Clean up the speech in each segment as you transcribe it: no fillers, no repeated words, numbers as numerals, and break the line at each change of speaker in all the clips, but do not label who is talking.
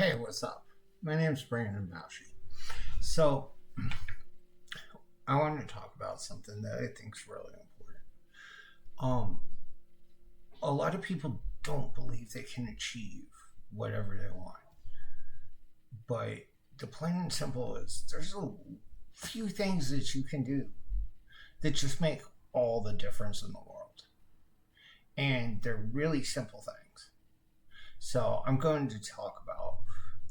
Hey, what's up? My name's Brandon Bauschy. So, I want to talk about something that I think is really important. Um, a lot of people don't believe they can achieve whatever they want, but the plain and simple is there's a few things that you can do that just make all the difference in the world, and they're really simple things. So, I'm going to talk about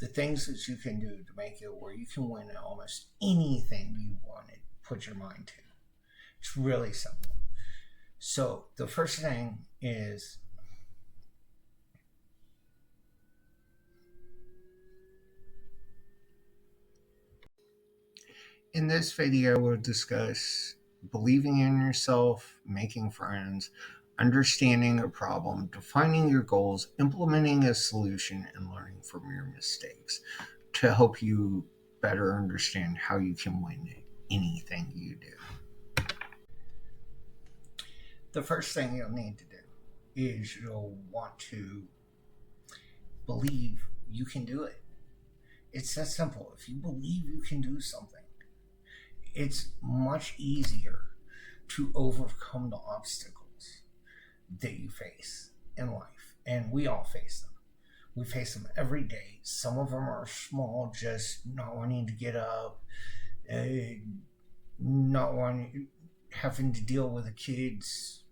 the things that you can do to make it where you can win at almost anything you want to put your mind to. It's really simple. So the first thing is in this video we'll discuss believing in yourself, making friends, understanding a problem, defining your goals, implementing a solution, and learning from your mistakes to help you better understand how you can win anything you do. The first thing you'll need to do is you'll want to believe you can do it. It's that simple. If you believe you can do something, it's much easier to overcome the obstacles that you face in life. And we all face them. We face them every day. Some of them are small, just not wanting to get up, not wanting, having to deal with the kids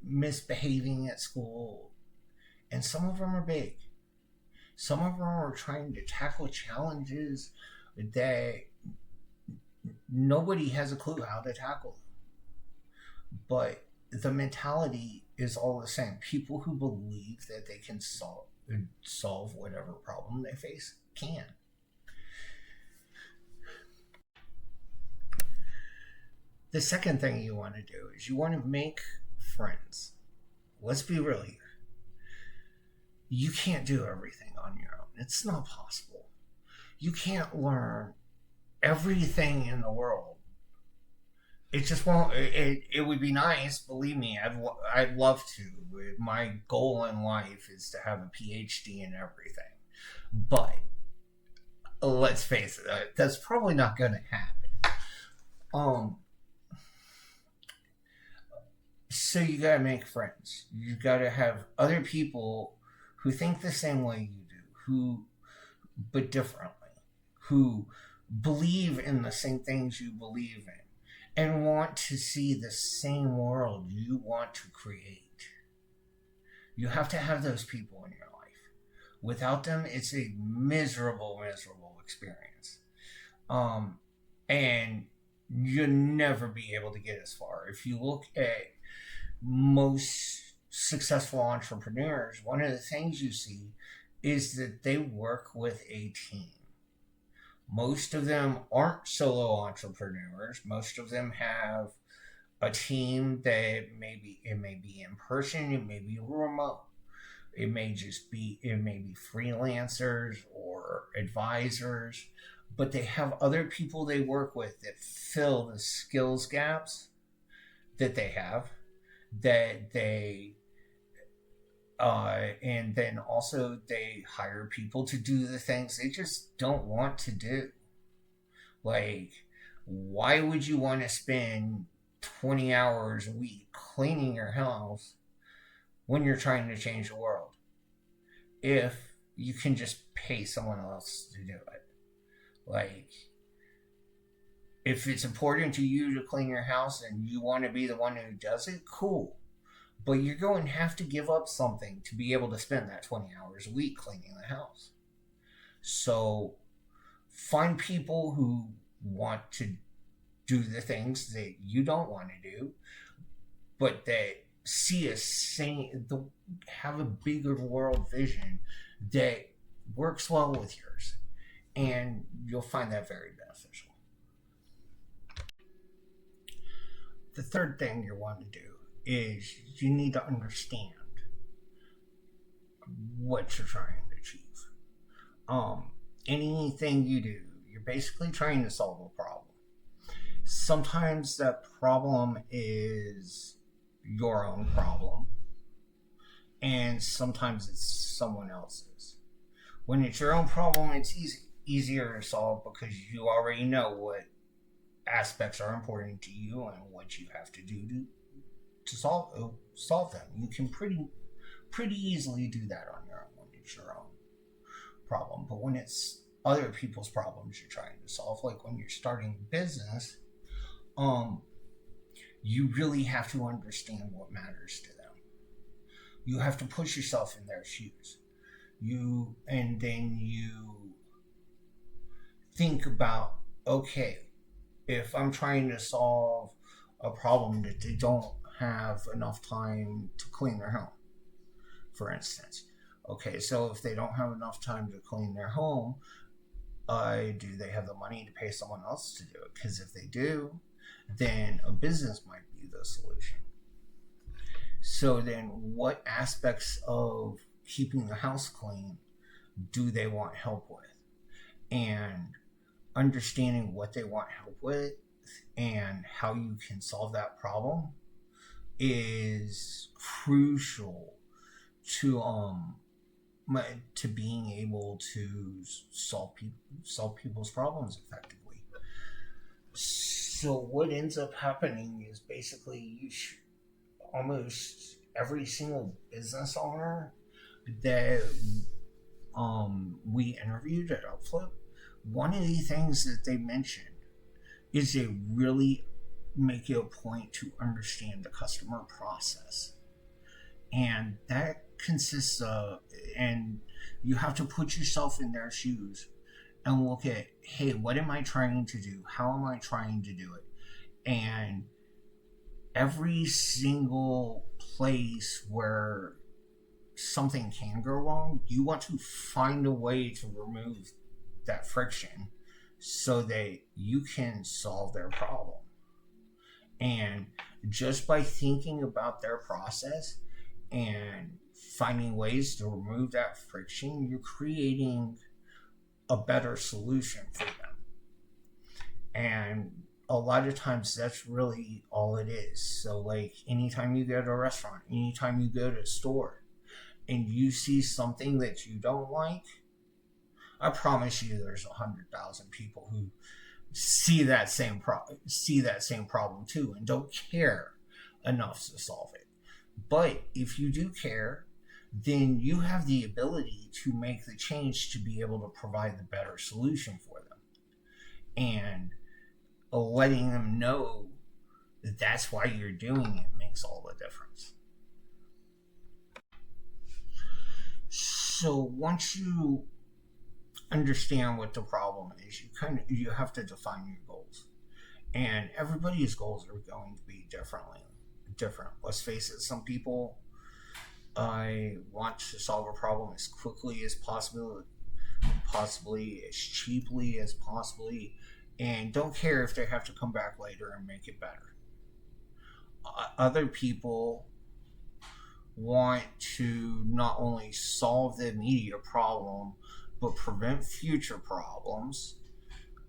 misbehaving at school. And some of them are big. Some of them are trying to tackle challenges that nobody has a clue how to tackle them. But the mentality is all the same. People who believe that they can solve whatever problem they face can. The second thing you want to do is you want to make friends. Let's be real here. You can't do everything on your own. It's not possible. You can't learn everything in the world. It just won't. It would be nice, believe me. I'd love to. My goal in life is to have a PhD in everything. But let's face it, that's probably not going to happen. So you got to make friends. You got to have other people who think the same way you do, but differently, who believe in the same things you believe in, and want to see the same world you want to create. You have to have those people in your life. Without them, it's a miserable experience. And you'll never be able to get as far. If you look at most successful entrepreneurs, one of the things you see is that they work with a team. Most of them aren't solo entrepreneurs. Most of them have a team that it may be in person, it may be remote. It may be freelancers or advisors, but they have other people they work with that fill the skills gaps that they have, and then also they hire people to do the things they just don't want to do. Like, why would you want to spend 20 hours a week cleaning your house when you're trying to change the world if you can just pay someone else to do it? Like, if it's important to you to clean your house and you want to be the one who does it, cool. But you're going to have to give up something to be able to spend that 20 hours a week cleaning the house. So find people who want to do the things that you don't want to do, but that have a bigger world vision that works well with yours. And you'll find that very beneficial. The third thing you want to do is you need to understand what you're trying to achieve. Anything you do, you're basically trying to solve a problem. Sometimes that problem is your own problem, and sometimes it's someone else's. When it's your own problem, it's easier to solve because you already know what aspects are important to you and what you have to do to solve them. You can pretty easily do that on your own when it's your own problem. But when it's other people's problems you're trying to solve, like when you're starting a business, you really have to understand what matters to them. You have to put yourself in their shoes. And then you think about, okay, if I'm trying to solve a problem that they don't have enough time to clean their home, for instance. Okay, so if they don't have enough time to clean their home, do they have the money to pay someone else to do it? Because if they do, then a business might be the solution. So then what aspects of keeping the house clean do they want help with? And understanding what they want help with and how you can solve that problem is crucial to being able to solve people's problems effectively. So what ends up happening is basically almost every single business owner that we interviewed at Upflip, one of the things that they mentioned is they really make it a point to understand the customer process. And that consists of, and you have to put yourself in their shoes and look at, hey, what am I trying to do? How am I trying to do it? And every single place where something can go wrong, you want to find a way to remove that friction so that you can solve their problem. And just by thinking about their process and finding ways to remove that friction, you're creating a better solution for them. And a lot of times that's really all it is. So like anytime you go to a restaurant, anytime you go to a store and you see something that you don't like, I promise you there's 100,000 people who see that same problem too and don't care enough to solve it. But if you do care, then you have the ability to make the change to be able to provide the better solution for them. And letting them know that that's why you're doing it makes all the difference. So once you understand what the problem is, you have to define your goals. And everybody's goals are going to be different. Let's face it, some people want to solve a problem as quickly as possible, possibly as cheaply as possibly, and don't care if they have to come back later and make it better. Other people want to not only solve the immediate problem, but prevent future problems,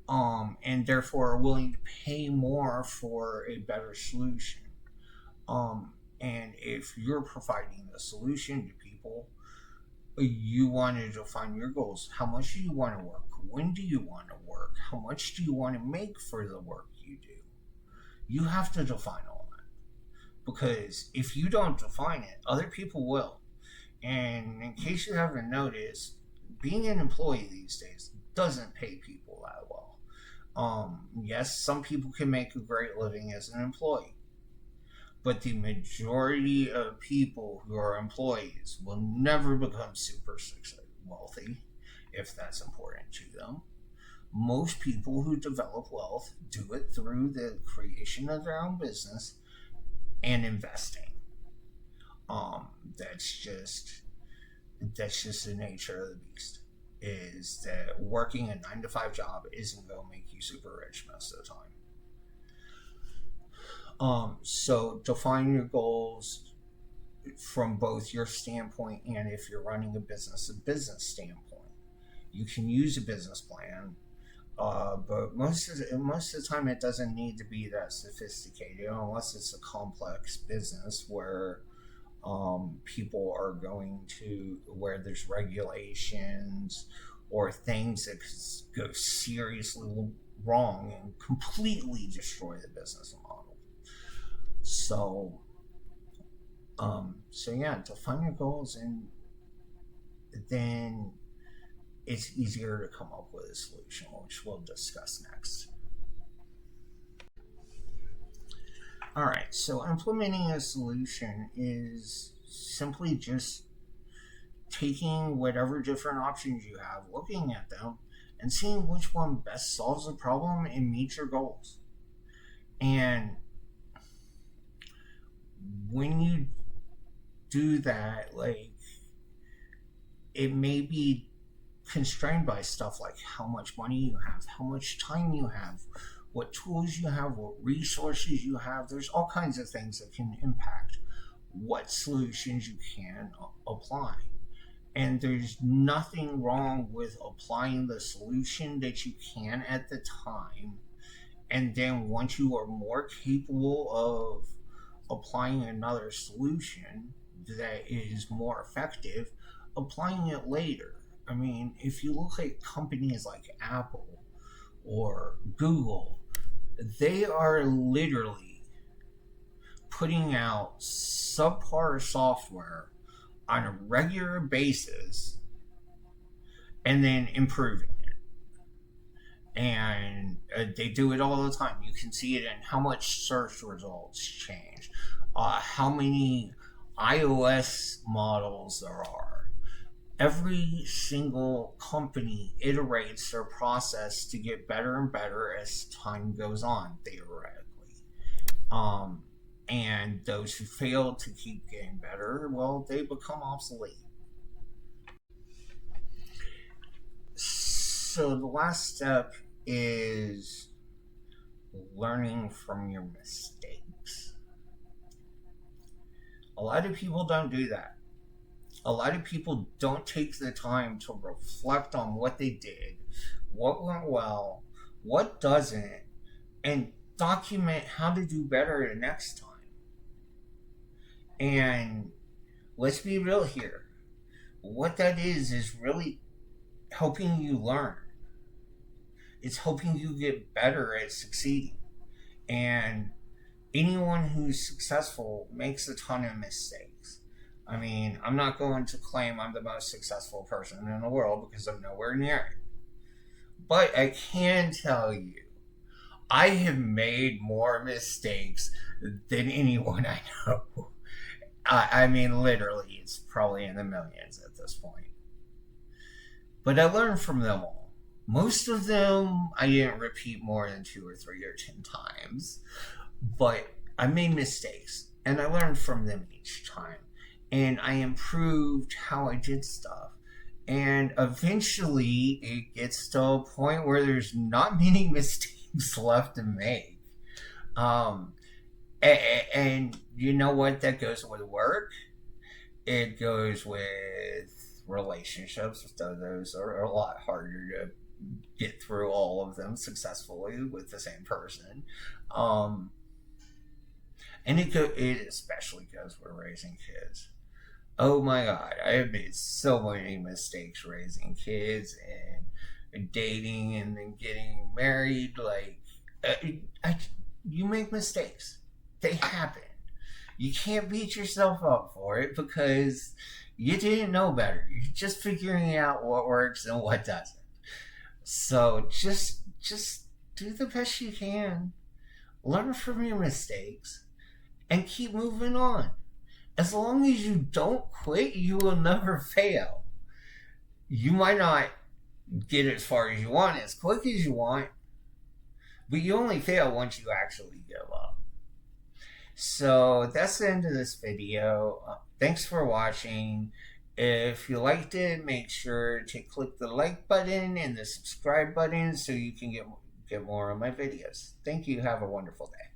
and therefore are willing to pay more for a better solution. And if you're providing a solution to people, you want to define your goals. How much do you want to work? When do you want to work? How much do you want to make for the work you do? You have to define all that. Because if you don't define it, other people will. And in case you haven't noticed, being an employee these days doesn't pay people that well. Yes, some people can make a great living as an employee, but the majority of people who are employees will never become super wealthy if that's important to them. Most people who develop wealth do it through the creation of their own business and investing. That's just the nature of the beast. Is that working a 9-to-5 job isn't going to make you super rich most of the time. So define your goals from both your standpoint and if you're running a business standpoint. You can use a business plan, but most of the time it doesn't need to be that sophisticated unless it's a complex business where People are going to where there's regulations or things that could go seriously wrong and completely destroy the business model. So, so yeah, define your goals, and then it's easier to come up with a solution, which we'll discuss next. All right, so implementing a solution is simply just taking whatever different options you have, looking at them, and seeing which one best solves the problem and meets your goals. And when you do that, like, it may be constrained by stuff like how much money you have, how much time you have, what tools you have, what resources you have. There's all kinds of things that can impact what solutions you can apply. And there's nothing wrong with applying the solution that you can at the time. And then once you are more capable of applying another solution that is more effective, applying it later. I mean, if you look at companies like Apple or Google, they are literally putting out subpar software on a regular basis and then improving it. And they do it all the time. You can see it in how much search results change, how many iOS models there are. Every single company iterates their process to get better and better as time goes on, theoretically. And those who fail to keep getting better, well, they become obsolete. So the last step is learning from your mistakes. A lot of people don't do that. A lot of people don't take the time to reflect on what they did, what went well, what doesn't, and document how to do better the next time. And let's be real here. What that is really helping you learn. It's helping you get better at succeeding. And anyone who's successful makes a ton of mistakes. I mean, I'm not going to claim I'm the most successful person in the world because I'm nowhere near it. But I can tell you, I have made more mistakes than anyone I know. I mean, literally, it's probably in the millions at this point. But I learned from them all. Most of them I didn't repeat more than 2 or 3 or 10 times. But I made mistakes, and I learned from them each time. And I improved how I did stuff. And eventually, it gets to a point where there's not many mistakes left to make. And you know what? That goes with work. It goes with relationships. Those are a lot harder to get through all of them successfully with the same person. And it especially goes with raising kids. Oh my God, I have made so many mistakes raising kids and dating and then getting married. Like, you make mistakes. They happen. You can't beat yourself up for it because you didn't know better. You're just figuring out what works and what doesn't. So just do the best you can. Learn from your mistakes and keep moving on. As long as you don't quit, you will never fail. You might not get as far as you want, as quick as you want, but you only fail once you actually give up. So that's the end of this video. Thanks for watching. If you liked it, make sure to click the like button and the subscribe button so you can get more of my videos. Thank you. Have a wonderful day.